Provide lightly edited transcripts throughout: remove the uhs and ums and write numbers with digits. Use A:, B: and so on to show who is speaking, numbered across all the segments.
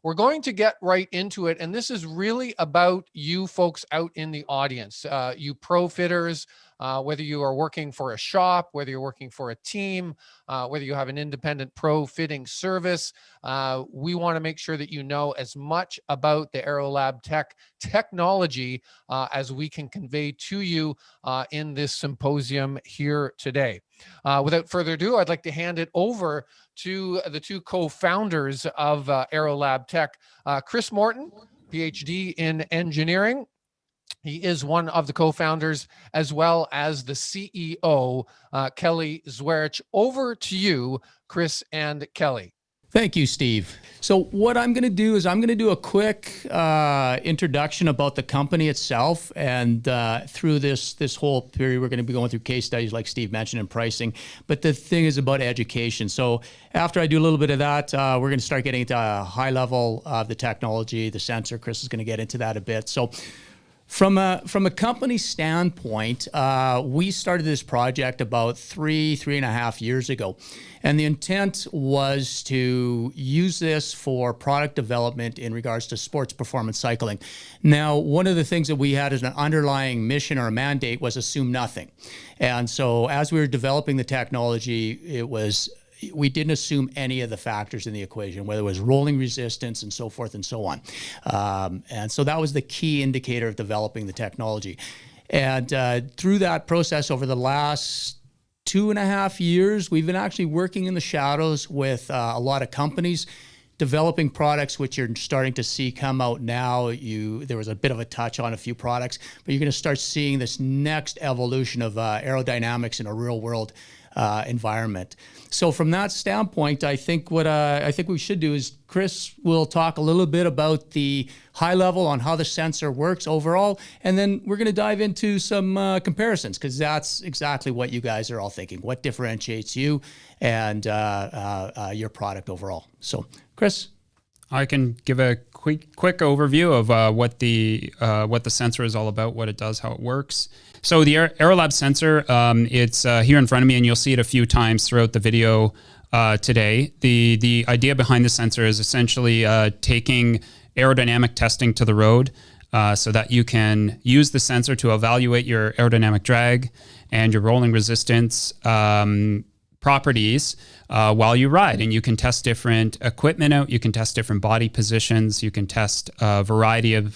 A: we're going to get right into it. And this is really about you folks out in the audience, you pro fitters, whether you are working for a shop, whether you're working for a team, whether you have an independent pro fitting service. We want to make sure that you know as much about the Aerolab technology as we can convey to you in this symposium here today. Without further ado, I'd like to hand it over to the two co-founders of Aerolab Tech, Chris Morton, PhD in engineering. He is one of the co-founders, as well as the CEO, Kelly Zwerich. Over to you, Chris and Kelly.
B: Thank you, Steve. So what I'm going to do is I'm going to do a quick introduction about the company itself, and through this whole period, we're going to be going through case studies like Steve mentioned and pricing. But the thing is about education. So after I do a little bit of that, we're going to start getting into a high level of the technology, the sensor. Chris is going to get into that a bit. So from a company standpoint, we started this project about three and a half years ago. And the intent was to use this for product development in regards to sports performance cycling. Now, one of the things that we had as an underlying mission or a mandate was assume nothing. And so as we were developing the technology, we didn't assume any of the factors in the equation, whether it was rolling resistance and so forth and so on. And so that was the key indicator of developing the technology. And through that process over the last 2.5 years, we've been actually working in the shadows with a lot of companies, developing products which you're starting to see come out now. There was a bit of a touch on a few products, but you're going to start seeing this next evolution of aerodynamics in a real world environment. So from that standpoint, I think what we should do is Chris will talk a little bit about the high level on how the sensor works overall, and then we're going to dive into some comparisons, because that's exactly what you guys are all thinking. What differentiates you and your product overall? So, Chris,
C: I can give a quick overview of what the sensor is all about, what it does, how it works. So the Aerolab sensor, it's here in front of me, and you'll see it a few times throughout the video today. The idea behind the sensor is essentially taking aerodynamic testing to the road, so that you can use the sensor to evaluate your aerodynamic drag and your rolling resistance properties while you ride. And you can test different equipment out, you can test different body positions, you can test a variety of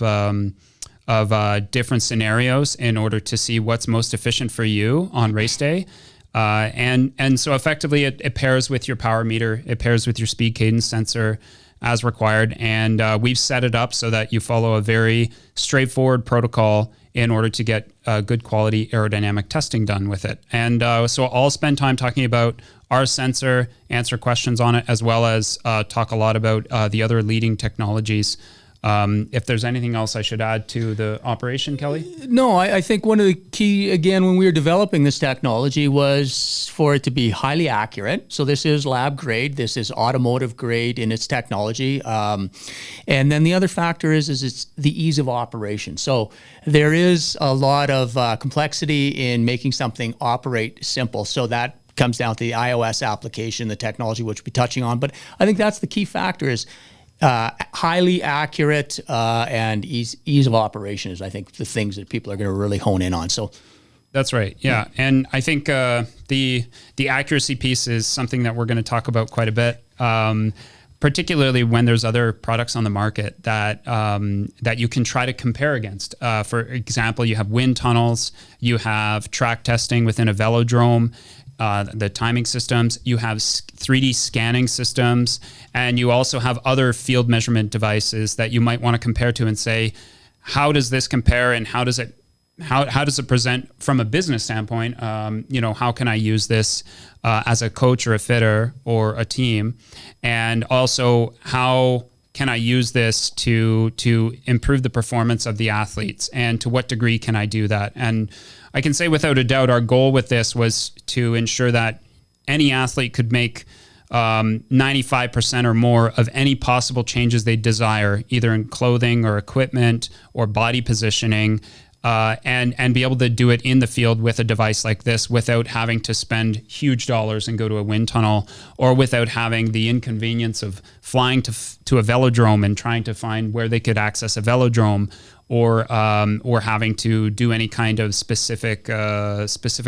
C: different scenarios in order to see what's most efficient for you on race day. And so effectively it pairs with your power meter, it pairs with your speed cadence sensor as required. And we've set it up so that you follow a very straightforward protocol in order to get good quality aerodynamic testing done with it. And so I'll spend time talking about our sensor, answer questions on it, as well as talk a lot about the other leading technologies. If there's anything else I should add to the operation, Kelly?
B: No, I think one of the key, again, when we were developing this technology was for it to be highly accurate. So this is lab grade, this is automotive grade in its technology. And then the other factor is it's the ease of operation. So there is a lot of complexity in making something operate simple. So that comes down to the iOS application, the technology, which we'll be touching on. But I think that's the key factor is highly accurate and ease of operation is, I think, the things that people are going to really hone in on. So
C: that's right. Yeah. And I think the accuracy piece is something that we're going to talk about quite a bit, particularly when there's other products on the market that you can try to compare against. For example, you have wind tunnels, you have track testing within a velodrome, the timing systems, you have 3D scanning systems, and you also have other field measurement devices that you might want to compare to and say, how does this compare and how does it present from a business standpoint? How can I use this as a coach or a fitter or a team? And also, how can I use this to improve the performance of the athletes? And to what degree can I do that? And I can say without a doubt, our goal with this was to ensure that any athlete could make 95% or more of any possible changes they desire, either in clothing or equipment or body positioning, and be able to do it in the field with a device like this without having to spend huge dollars and go to a wind tunnel, or without having the inconvenience of flying to a velodrome and trying to find where they could access a velodrome, or having to do any kind of specific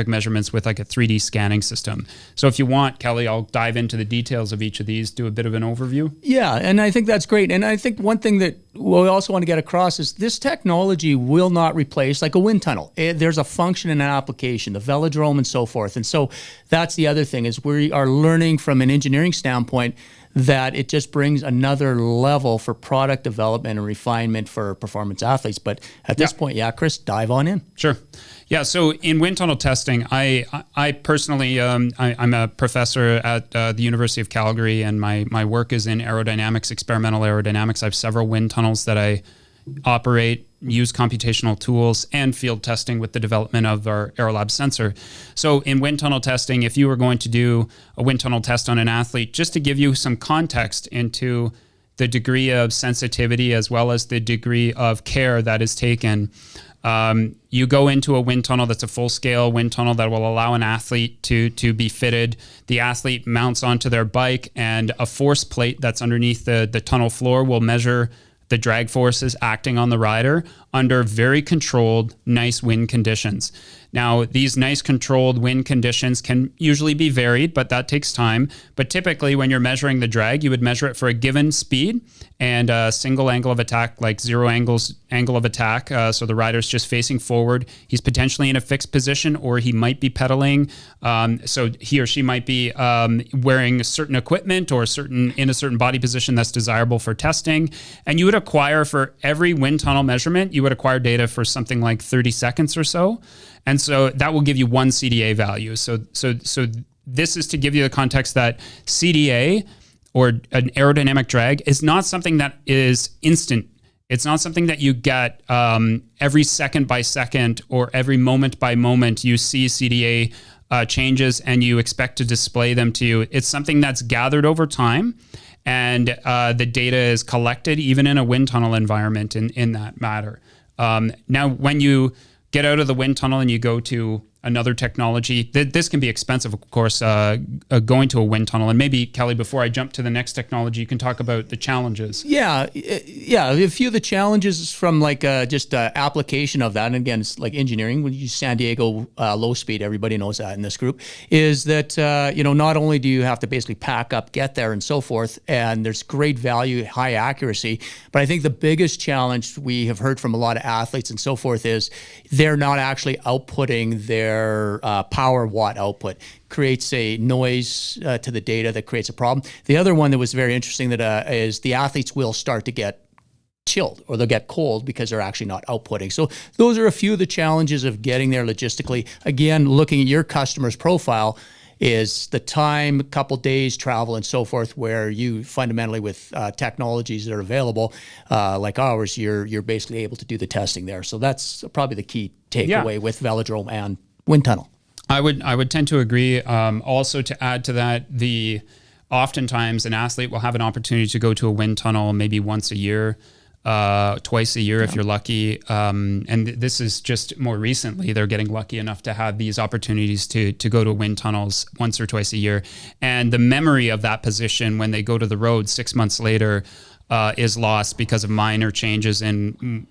C: measurements with like a 3D scanning system. So if you want, Kelly, I'll dive into the details of each of these, do a bit of an overview.
B: Yeah, and I think that's great. And I think one thing that we also want to get across is this technology will not replace like a wind tunnel. There's a function and an application, the velodrome and so forth. And so that's the other thing, is we are learning from an engineering standpoint that it just brings another level for product development and refinement for performance athletes. But at this point, Chris, dive on in.
C: Sure. Yeah. So in wind tunnel testing, I personally, I'm a professor at the University of Calgary, and my work is in aerodynamics, experimental aerodynamics. I have several wind tunnels that I operate, use computational tools, and field testing with the development of our Aerolab sensor. So in wind tunnel testing, if you were going to do a wind tunnel test on an athlete, just to give you some context into the degree of sensitivity as well as the degree of care that is taken, you go into a wind tunnel that's a full-scale wind tunnel that will allow an athlete to be fitted. The athlete mounts onto their bike, and a force plate that's underneath the tunnel floor will measure the drag forces acting on the rider under very controlled, nice wind conditions. Now, these nice controlled wind conditions can usually be varied, but that takes time. But typically, when you're measuring the drag, you would measure it for a given speed and a single angle of attack, like zero angle of attack. So the rider's just facing forward. He's potentially in a fixed position, or he might be pedaling. So he or she might be wearing certain equipment or in a certain body position that's desirable for testing. And you would acquire, for every wind tunnel measurement, you would acquire data for something like 30 seconds or so. And so that will give you one CDA value. So this is to give you the context that CDA, or an aerodynamic drag, is not something that is instant. It's not something that you get every second by second or every moment by moment. You see CDA changes and you expect to display them to you. It's something that's gathered over time, and the data is collected even in a wind tunnel environment in that matter. Now, when you get out of the wind tunnel and you go to another technology, this can be expensive, of course, going to a wind tunnel. And maybe, Kelly, before I jump to the next technology, you can talk about the challenges.
B: Yeah. A few of the challenges from like just application of that, and again, it's like engineering. We use San Diego low speed. Everybody knows that in this group. Is that not only do you have to basically pack up, get there, and so forth, and there's great value, high accuracy, but I think the biggest challenge we have heard from a lot of athletes and so forth is they're not actually outputting their power watt output. Creates a noise to the data that creates a problem. The other one that was very interesting that is the athletes will start to get chilled, or they'll get cold because they're actually not outputting. So those are a few of the challenges of getting there logistically. Again, looking at your customer's profile is the time, a couple days travel and so forth, where you fundamentally with technologies that are available like ours, you're basically able to do the testing there. So that's probably the key takeaway with velodrome and wind tunnel.
C: I would tend to agree. Also, to add to that, oftentimes an athlete will have an opportunity to go to a wind tunnel maybe once a year, twice a year if you're lucky. And this is just more recently, they're getting lucky enough to have these opportunities to go to wind tunnels once or twice a year. And the memory of that position when they go to the road 6 months later is lost because of minor changes in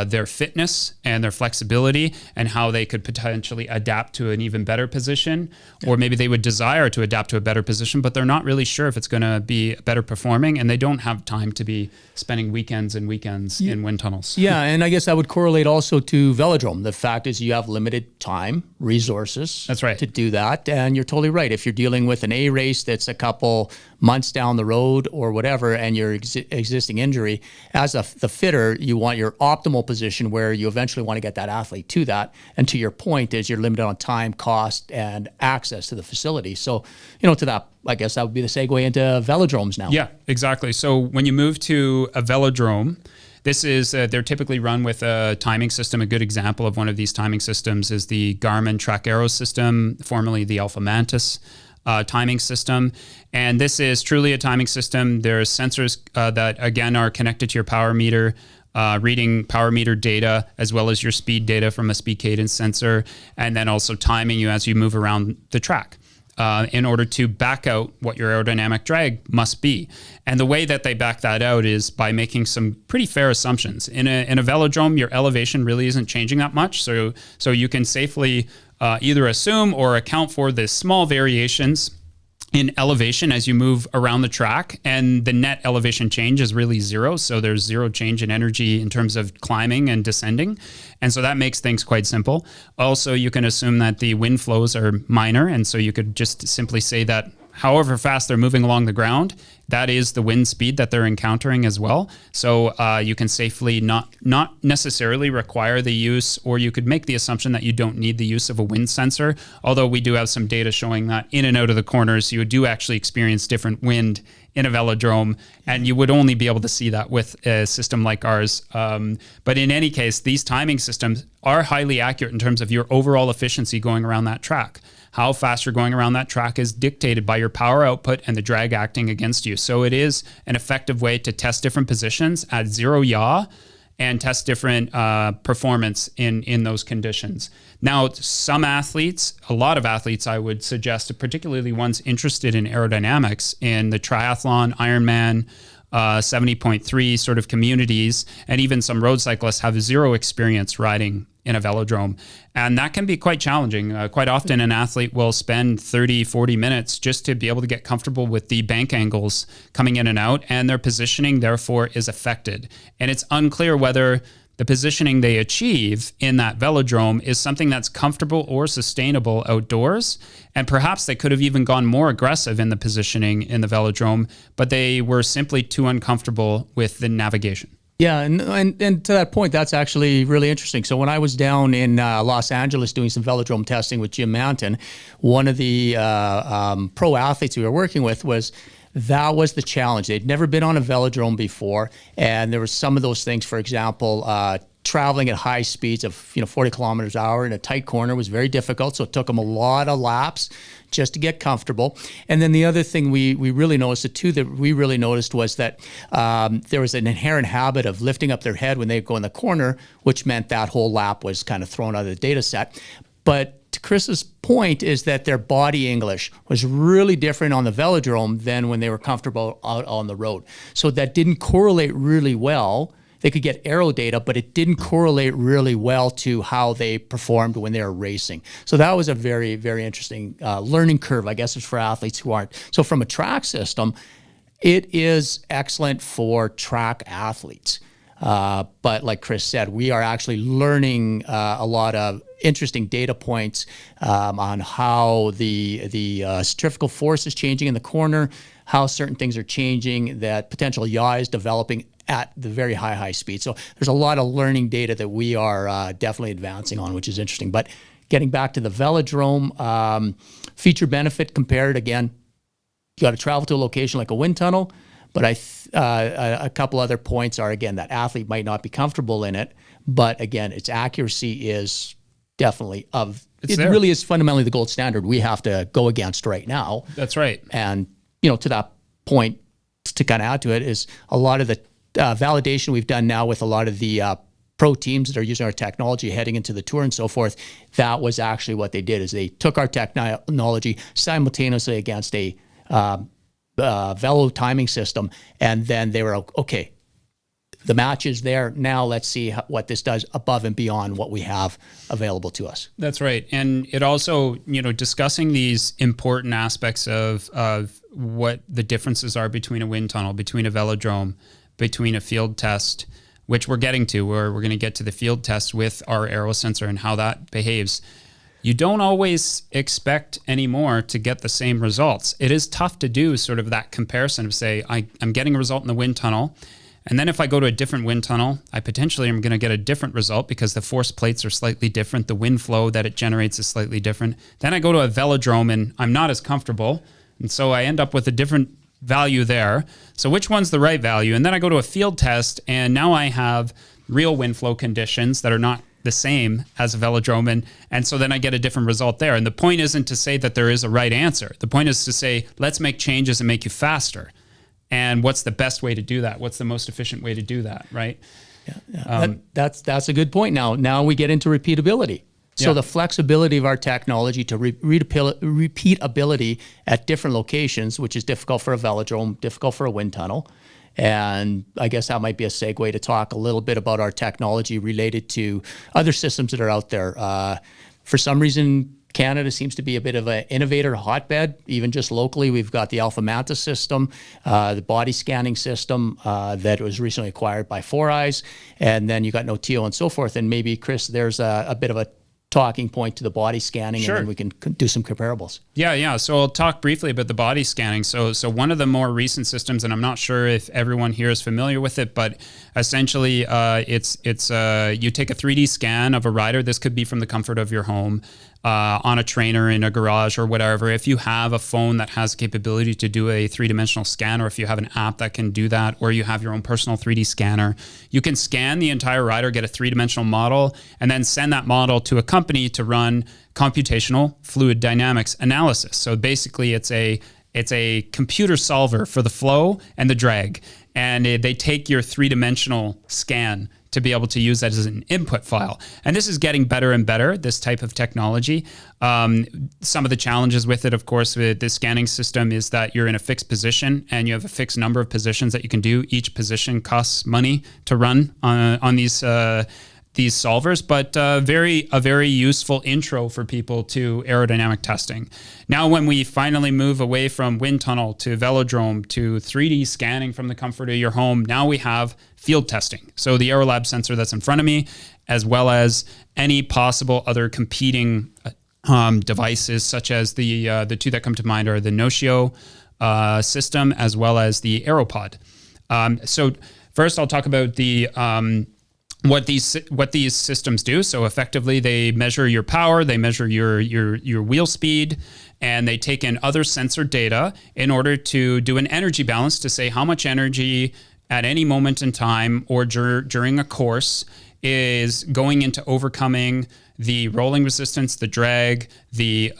C: their fitness and their flexibility, and how they could potentially adapt to an even better position, or maybe they would desire to adapt to a better position, but they're not really sure if it's going to be better performing, and they don't have time to be spending weekends and weekends in wind tunnels.
B: Yeah, and I guess I would correlate also to velodrome. The fact is you have limited time, resources.
C: That's right.
B: To do that, and you're totally right. If you're dealing with an A race that's a couple months down the road or whatever, and your existing injury, as the fitter, you want your optimal position where you eventually want to get that athlete to that. And to your point is you're limited on time, cost, and access to the facility. So, to that, I guess that would be the segue into velodromes now.
C: Yeah, exactly. So when you move to a velodrome, this is, they're typically run with a timing system. A good example of one of these timing systems is the Garmin Track Aero system, formerly the Alpha Mantis timing system. And this is truly a timing system. There's sensors that, again, are connected to your power meter. reading power meter data, as well as your speed data from a speed cadence sensor, and then also timing you as you move around the track. In order to back out what your aerodynamic drag must be. And the way that they back that out is by making some pretty fair assumptions. In a velodrome, your elevation really isn't changing that much. So you can safely either assume or account for the small variations in elevation as you move around the track, and the net elevation change is really zero. So there's zero change in energy in terms of climbing and descending. And so that makes things quite simple. Also, you can assume that the wind flows are minor. And so you could just simply say that however fast they're moving along the ground, that is the wind speed that they're encountering as well. So you can safely not necessarily require the use, or you could make the assumption that you don't need the use of a wind sensor. Although we do have some data showing that in and out of the corners, you do actually experience different wind in a velodrome, and you would only be able to see that with a system like ours. But in any case, these timing systems are highly accurate in terms of your overall efficiency going around that track. How fast you're going around that track is dictated by your power output and the drag acting against you. So it is an effective way to test different positions at zero yaw and test different performance in those conditions. Now, some athletes, a lot of athletes, I would suggest, particularly ones interested in aerodynamics in the triathlon, Ironman, 70.3 sort of communities, and even some road cyclists have zero experience riding in a velodrome. And that can be quite challenging. Quite often an athlete will spend 30, 40 minutes just to be able to get comfortable with the bank angles coming in and out, and their positioning therefore is affected. And it's unclear whether the positioning they achieve in that velodrome is something that's comfortable or sustainable outdoors. And perhaps they could have even gone more aggressive in the positioning in the velodrome, but they were simply too uncomfortable with the navigation.
B: Yeah, and to that point, that's actually really interesting. So when I was down in Los Angeles doing some velodrome testing with Jim Mountain, one of the pro athletes we were working with that was the challenge. They'd never been on a velodrome before, and there were some of those things, for example, traveling at high speeds of 40 kilometers an hour in a tight corner was very difficult. So it took them a lot of laps just to get comfortable. And then the other thing we really noticed, the two that we really noticed was that there was an inherent habit of lifting up their head when they go in the corner, which meant that whole lap was kind of thrown out of the data set. But to Chris's point is that their body English was really different on the velodrome than when they were comfortable out on the road. So that didn't correlate really well. They could get aero data, but it didn't correlate really well to how they performed when they were racing. So that was a very, very interesting learning curve, I guess, is for athletes who aren't. So from a track system, it is excellent for track athletes. But like Chris said, we are actually learning a lot of interesting data points on how the centrifugal force is changing in the corner, how certain things are changing, that potential yaw is developing at the very high speed. So there's a lot of learning data that we are definitely advancing on, which is interesting. But getting back to the velodrome, feature benefit compared, again, you got to travel to a location like a wind tunnel. But a couple other points are, again, that athlete might not be comfortable in it. But again, its accuracy is definitely really is fundamentally the gold standard we have to go against right now.
C: That's right.
B: And, to that point, to kind of add to it, is a lot of the validation we've done now with a lot of the pro teams that are using our technology heading into the tour and so forth. That was actually what they did, is they took our technology simultaneously against a velo timing system, and then they were okay. The match is there. Now let's see what this does above and beyond what we have available to us.
C: That's right. And it also, discussing these important aspects of what the differences are between a wind tunnel, between a velodrome, between a field test, which we're getting to, where we're going to get to the field test with our aero sensor and how that behaves. You don't always expect anymore to get the same results. It is tough to do sort of that comparison of say, I'm getting a result in the wind tunnel. And then if I go to a different wind tunnel, I potentially am going to get a different result because the force plates are slightly different. The wind flow that it generates is slightly different. Then I go to a velodrome and I'm not as comfortable. And so I end up with a different value there. So which one's the right value? And then I go to a field test and now I have real wind flow conditions that are not the same as a velodrome. And so then I get a different result there. And the point isn't to say that there is a right answer. The point is to say, let's make changes and make you faster. And what's the best way to do that? What's the most efficient way to do that, right?
B: That's a good point. Now we get into repeatability. So the flexibility of our technology to repeatability at different locations, which is difficult for a velodrome, difficult for a wind tunnel. And I guess that might be a segue to talk a little bit about our technology related to other systems that are out there. For some reason, Canada seems to be a bit of an innovator hotbed. Even just locally, we've got the Alpha Manta system, the body scanning system that was recently acquired by Four Eyes, and then you got Notio and so forth. And maybe, Chris, there's a bit of a talking point to the body scanning,
C: Sure.
B: and then we can do some comparables.
C: Yeah. So I'll talk briefly about the body scanning. So one of the more recent systems, and I'm not sure if everyone here is familiar with it, but essentially it's you take a 3D scan of a rider. This could be from the comfort of your home, on a trainer in a garage or whatever. If you have a phone that has the capability to do a three-dimensional scan, or if you have an app that can do that, or you have your own personal 3D scanner, you can scan the entire rider, get a three-dimensional model, and then send that model to a company to run computational fluid dynamics analysis. So basically it's a computer solver for the flow and the drag. And they take your three-dimensional scan to be able to use that as an input file. And this is getting better and better, this type of technology. Some of the challenges with it, of course, with the scanning system is that you're in a fixed position and you have a fixed number of positions that you can do. Each position costs money to run on these solvers, but a very useful intro for people to aerodynamic testing. Now, when we finally move away from wind tunnel to velodrome to 3D scanning from the comfort of your home, now we have field testing. So the Aerolab sensor that's in front of me, as well as any possible other competing devices, such as the two that come to mind are the Notio system, as well as the Aeropod. So first, I'll talk about the what these systems do. So effectively, they measure your power, they measure your wheel speed, and they take in other sensor data in order to do an energy balance to say how much energy at any moment in time or during a course is going into overcoming the rolling resistance, the drag, the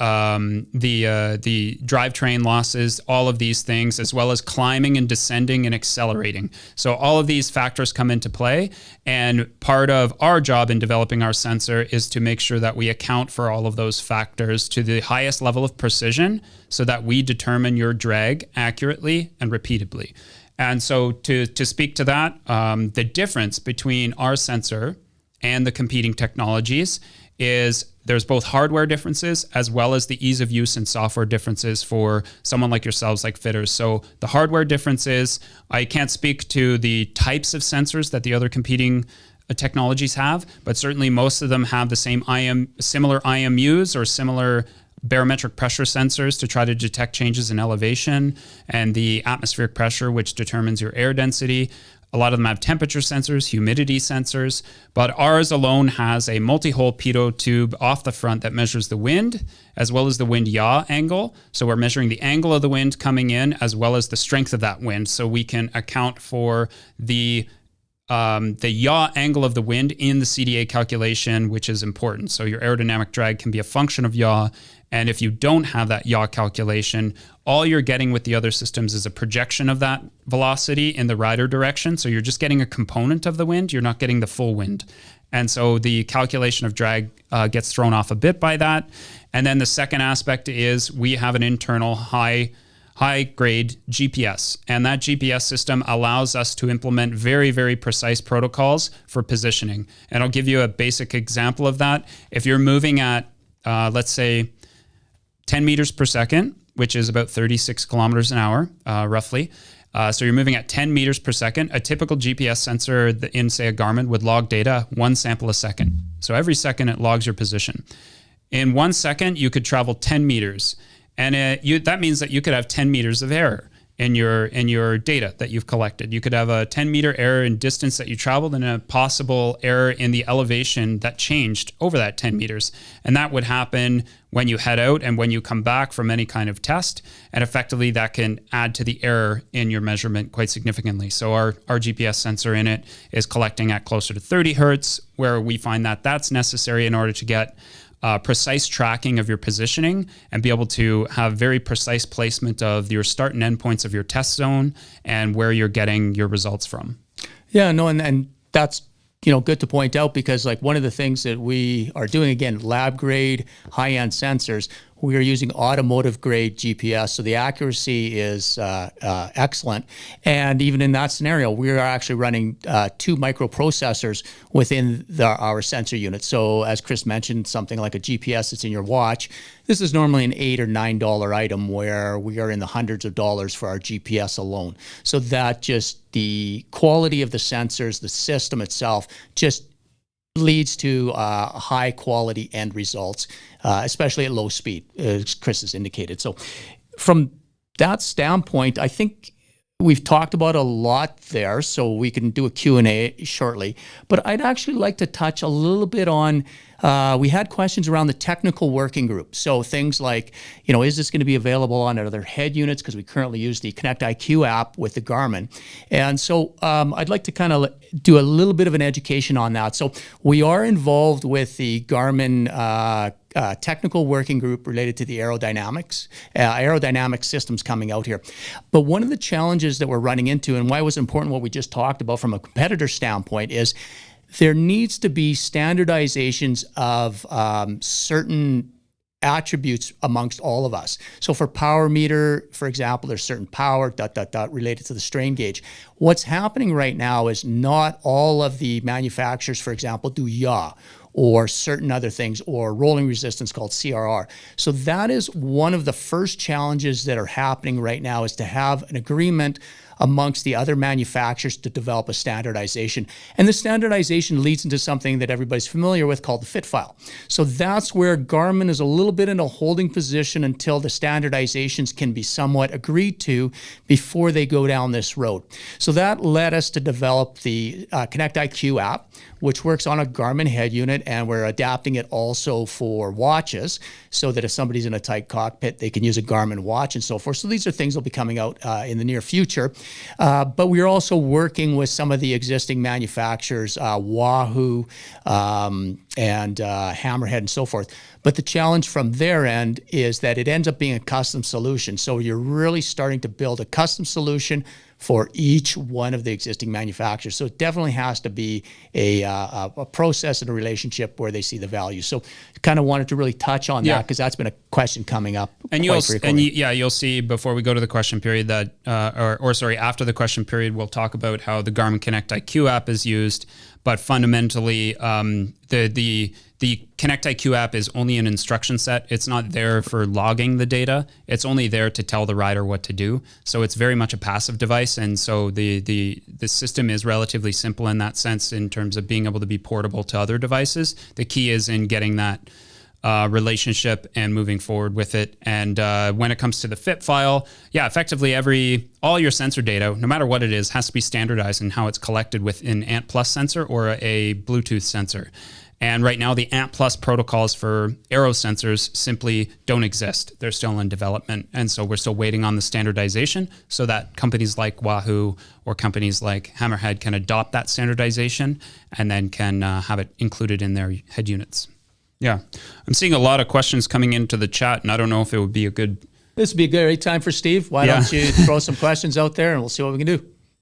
C: drivetrain losses, all of these things, as well as climbing and descending and accelerating. So all of these factors come into play. And part of our job in developing our sensor is to make sure that we account for all of those factors to the highest level of precision so that we determine your drag accurately and repeatably. And so to speak to that, the difference between our sensor and the competing technologies is there's both hardware differences as well as the ease of use and software differences for someone like yourselves, like fitters. So the hardware differences, I can't speak to the types of sensors that the other competing technologies have, but certainly most of them have the same similar IMUs or similar barometric pressure sensors to try to detect changes in elevation and the atmospheric pressure, which determines your air density. A lot of them have temperature sensors, humidity sensors, but ours alone has a multi-hole pitot tube off the front that measures the wind as well as the wind yaw angle. So we're measuring the angle of the wind coming in as well as the strength of that wind. So we can account for the yaw angle of the wind in the CDA calculation, which is important. So your aerodynamic drag can be a function of yaw. And if you don't have that yaw calculation, all you're getting with the other systems is a projection of that velocity in the rider direction. So you're just getting a component of the wind. You're not getting the full wind. And so the calculation of drag gets thrown off a bit by that. And then the second aspect is we have an internal high-grade GPS. And that GPS system allows us to implement very, very precise protocols for positioning. And I'll give you a basic example of that. If you're moving at, let's say, 10 meters per second, which is about 36 kilometers an hour, roughly. So you're moving at 10 meters per second. A typical GPS sensor in, say, a Garmin would log data 1 sample a second. So every second it logs your position. In 1 second, you could travel 10 meters. And that means that you could have 10 meters of error in your data that you've collected. You could have a 10-meter error in distance that you traveled and a possible error in the elevation that changed over that 10 meters. And that would happen when you head out and when you come back from any kind of test. And effectively, that can add to the error in your measurement quite significantly. So our GPS sensor in it is collecting at closer to 30 hertz, where we find that that's necessary in order to get precise tracking of your positioning and be able to have very precise placement of your start and end points of your test zone and where you're getting your results from.
B: Yeah, no, and that's good to point out, because like one of the things that we are doing, again, lab grade, high-end sensors, we are using automotive grade GPS. So the accuracy is excellent. And even in that scenario, we are actually running 2 microprocessors within our sensor unit. So as Chris mentioned, something like a GPS that's in your watch, this is normally an $8 or $9 item, where we are in the hundreds of dollars for our GPS alone. So that just the quality of the sensors, the system itself, just leads to high quality end results, especially at low speed, as Chris has indicated. So from that standpoint, I think we've talked about a lot there, so we can do a Q&A shortly. But I'd actually like to touch a little bit on, we had questions around the technical working group. So things like, is this going to be available on other head units? Because we currently use the Connect IQ app with the Garmin. And so I'd like to kind of do a little bit of an education on that. So we are involved with the Garmin technical working group related to the aerodynamic systems coming out here. But one of the challenges that we're running into, and why it was important what we just talked about from a competitor standpoint, is there needs to be standardizations of certain attributes amongst all of us. So for power meter, for example, there's certain power, related to the strain gauge. What's happening right now is not all of the manufacturers, for example, do yaw or certain other things, or rolling resistance called CRR. So that is one of the first challenges that are happening right now, is to have an agreement amongst the other manufacturers to develop a standardization. And the standardization leads into something that everybody's familiar with called the fit file. So that's where Garmin is a little bit in a holding position until the standardizations can be somewhat agreed to before they go down this road. So that led us to develop the Connect IQ app, which works on a Garmin head unit, and we're adapting it also for watches, so that if somebody's in a tight cockpit, they can use a Garmin watch and so forth. So these are things that will be coming out in the near future. But we're also working with some of the existing manufacturers, Wahoo and Hammerhead and so forth. But the challenge from their end is that it ends up being a custom solution. So you're really starting to build a custom solution for each one of the existing manufacturers. So it definitely has to be a process and a relationship where they see the value. So kind of wanted to really touch on that, because that's been a question coming up
C: and
B: quite frequently.
C: You'll see before we go to the question period that, after the question period, we'll talk about how the Garmin Connect IQ app is used. But fundamentally, the Connect IQ app is only an instruction set. It's not there for logging the data. It's only there to tell the rider what to do. So it's very much a passive device. And so the system is relatively simple in that sense, in terms of being able to be portable to other devices. The key is in getting that relationship and moving forward with it. And when it comes to the fit file, effectively all your sensor data, no matter what it is, has to be standardized in how it's collected with an ANT Plus sensor or a Bluetooth sensor. And right now, the ANT Plus protocols for aero sensors simply don't exist. They're still in development. And so we're still waiting on the standardization so that companies like Wahoo or companies like Hammerhead can adopt that standardization and then can have it included in their head units. Yeah. I'm seeing a lot of questions coming into the chat, and I don't know if it would be a good...
B: This would be a great time for Steve. Why don't you throw some questions out there, and we'll see what we can do.